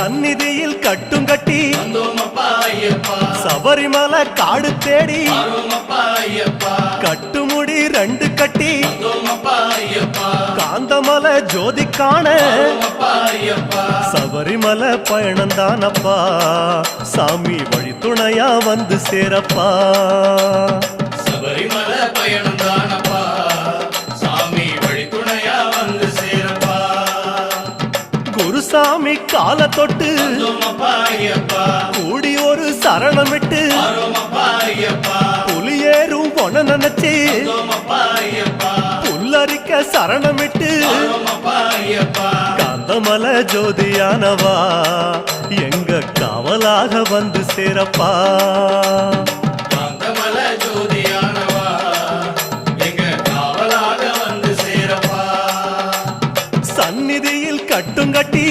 சந்நிதியில் கட்டும் கட்டி சபரிமலை காடு தேடி கட்டுமுடி 2 கட்டி காந்தமலை ஜோதி காண சபரிமலை பயணந்தானப்பா சாமி வழி துணையா வந்து சேரப்பா சபரிமலை பயணந்தானப்பா சாமி வழி துணையா வந்து சேரப்பா குருசாமி கால தொட்டு கூடி ஒரு சரணமிட்டு புலியேறும் பொன நினைச்சு புல்லரிக்க சரணமிட்டு காந்தமலை ஜோதியானவா எங்க காவலாக வந்து சேரப்பா காந்தமலை ஜோதியானவா எங்க காவலாக வந்து சேரப்பா சந்நிதியில் கட்டும் கட்டி